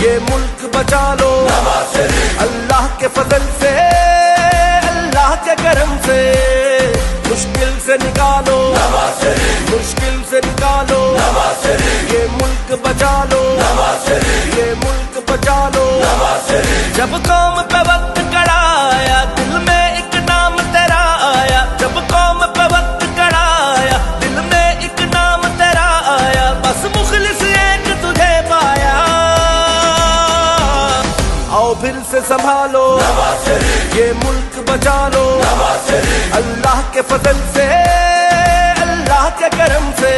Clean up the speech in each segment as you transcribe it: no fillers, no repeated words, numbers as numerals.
یہ ملک بچا لو اللہ کے فضل سے، اللہ کے کرم سے، مشکل سے نکالو، مشکل سے نکالو، یہ ملک بچا لو، یہ ملک بچا لو۔ جب قوم پہ وقت کڑا آیا دل میں ایک نام تیرا آیا، جب قوم پہ وقت کڑا آیا دل میں ایک نام تیرا آیا، بس مخلص ایک تجھے پایا، آؤ پھر سے سنبھالو، یہ ملک بچا لو، اللہ کے فضل سے، اللہ کے کرم سے،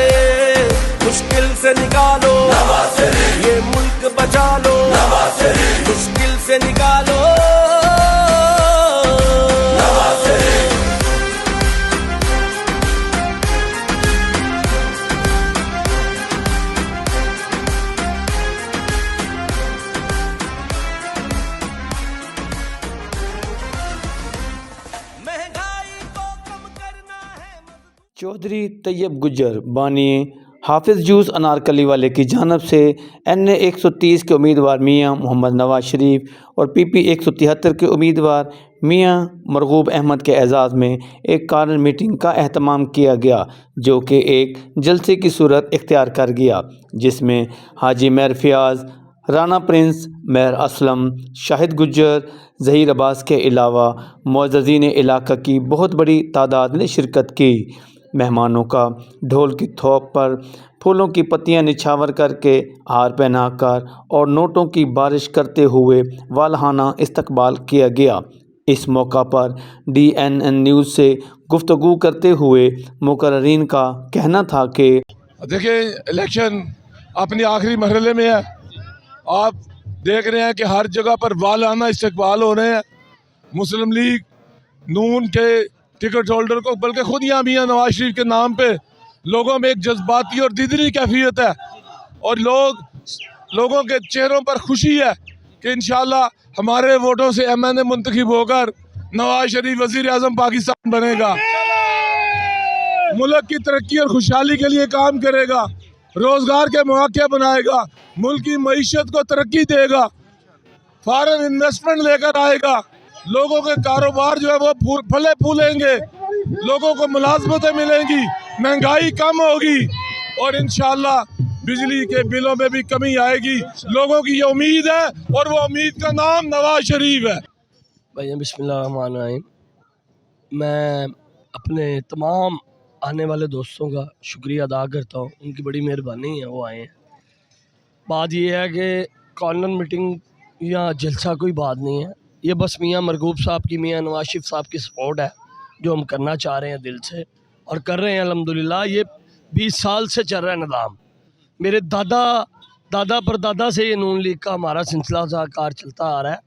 مشکل سے نکالو، یہ ملک بچا لو، مشکل سے نکالو۔ چودھری طیب گجر بانی حافظ جوز انارکلی والے کی جانب سے این اے 130 کے امیدوار میاں محمد نواز شریف اور پی پی 173 کے امیدوار میاں مرغوب احمد کے اعزاز میں ایک کارنر میٹنگ کا اہتمام کیا گیا، جو کہ ایک جلسے کی صورت اختیار کر گیا، جس میں حاجی میر فیاض، رانا پرنس، میر اسلم، شاہد گجر، ظہیر عباس کے علاوہ معززین علاقہ کی بہت بڑی تعداد نے شرکت کی۔ مہمانوں کا ڈھول کی تھوپ پر پھولوں کی پتیاں نچھاور کر کے، ہار پہنا کر اور نوٹوں کی بارش کرتے ہوئے والہانہ استقبال کیا گیا۔ اس موقع پر ڈی این این نیوز سے گفتگو کرتے ہوئے مقررین کا کہنا تھا کہ دیکھیں الیکشن اپنی آخری مرحلے میں ہے، آپ دیکھ رہے ہیں کہ ہر جگہ پر والہانہ استقبال ہو رہے ہیں۔ مسلم لیگ نون کے ٹکٹ ہولڈر کو، بلکہ خود یہاں میاں نواز شریف کے نام پہ لوگوں میں ایک جذباتی اور دیدری کیفیت ہے، اور لوگوں کے چہروں پر خوشی ہے کہ انشاءاللہ ہمارے ووٹوں سے ایم این اے منتخب ہو کر نواز شریف وزیر اعظم پاکستان بنے گا، ملک کی ترقی اور خوشحالی کے لیے کام کرے گا، روزگار کے مواقع بنائے گا، ملک کی معیشت کو ترقی دے گا، فارن انویسٹمنٹ لے کر آئے گا، لوگوں کے کاروبار جو ہے وہ پھلے پھولیں گے، لوگوں کو ملازمتیں ملیں گی، مہنگائی کم ہوگی، اور انشاءاللہ بجلی کے بلوں میں بھی کمی آئے گی۔ لوگوں کی یہ امید ہے، اور وہ امید کا نام نواز شریف ہے۔ بھائی بسم اللہ الرحمن الرحیم، میں اپنے تمام آنے والے دوستوں کا شکریہ ادا کرتا ہوں، ان کی بڑی مہربانی ہے وہ آئے ہیں۔ بات یہ ہے کہ کارنر میٹنگ یا جلسہ کوئی بات نہیں ہے، یہ بس میاں مرغوب صاحب کی، میاں نواز شریف صاحب کی سپورٹ ہے، جو ہم کرنا چاہ رہے ہیں دل سے اور کر رہے ہیں الحمدللہ۔ یہ 20 سال سے چل رہا ہے نظام، میرے دادا پر دادا سے یہ نون لیگ کا ہمارا سلسلہ کار چلتا آ رہا ہے،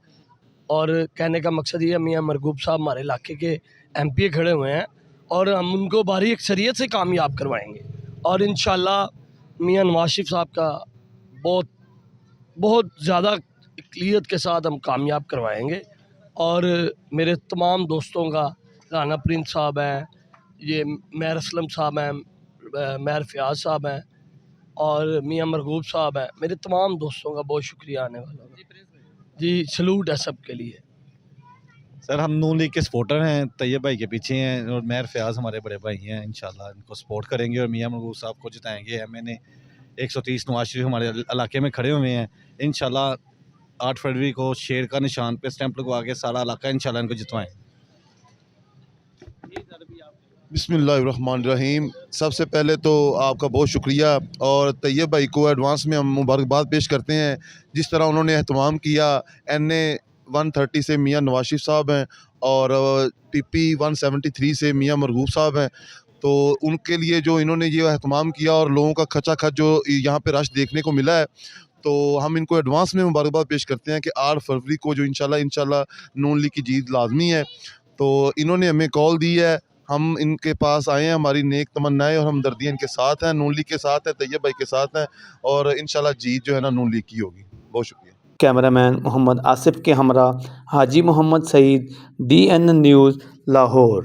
اور کہنے کا مقصد یہ ہے میاں مرغوب صاحب ہمارے علاقے کے ایم پی اے کھڑے ہوئے ہیں، اور ہم ان کو بھاری اکثریت سے کامیاب کروائیں گے، اور انشاءاللہ میاں نواز شریف صاحب کا بہت زیادہ اقلیت کے ساتھ ہم کامیاب کروائیں گے۔ اور میرے تمام دوستوں کا، رانا پرنس صاحب ہیں، یہ میر اسلم صاحب ہیں، میر فیاض صاحب ہیں، اور میاں مرغوب صاحب ہیں، میرے تمام دوستوں کا بہت شکریہ آنے والا جی، سلوٹ ہے سب کے لیے۔ سر ہم نون لیگ کے سپورٹر ہیں، طیب بھائی کے پیچھے ہیں، اور میر فیاض ہمارے بڑے بھائی ہیں، انشاءاللہ ان کو سپورٹ کریں گے اور میاں مرغوب صاحب کو جتائیں گے۔ ایم این اے 130 نواز شریف ہمارے علاقے میں کھڑے ہوئے ہیں، انشاءاللہ 8 فروری کو شیر کا نشان پہ سٹیمپ لگوا کے سارا علاقہ انشاءاللہ ان کو جتوائیں۔ بسم اللہ الرحمن الرحیم، سب سے پہلے تو آپ کا بہت شکریہ، اور طیب بھائی کو ایڈوانس میں ہم مبارکباد پیش کرتے ہیں، جس طرح انہوں نے اہتمام کیا۔ این اے 130 سے میاں نواز شریف صاحب ہیں، اور پی پی 173 سے میاں مرغوب صاحب ہیں، تو ان کے لیے جو انہوں نے یہ اہتمام کیا اور لوگوں کا کھچا کھچ جو یہاں پہ رش دیکھنے کو ملا ہے، تو ہم ان کو ایڈوانس میں مبارکباد پیش کرتے ہیں کہ 8 فروری کو جو انشاءاللہ نون لیگ کی جیت لازمی ہے۔ تو انہوں نے ہمیں کال دی ہے، ہم ان کے پاس آئے ہیں، ہماری نیک تمنائیں اور ہمدردیاں ان کے ساتھ ہیں، نون لیگ کے ساتھ ہیں، طیب بھائی کے ساتھ ہیں، اور انشاءاللہ جیت جو ہے نا نون لیگ کی ہوگی۔ بہت شکریہ۔ کیمرہ مین محمد آصف کے ہمراہ Haji Muhammad Saeed, D N N news, Lahore.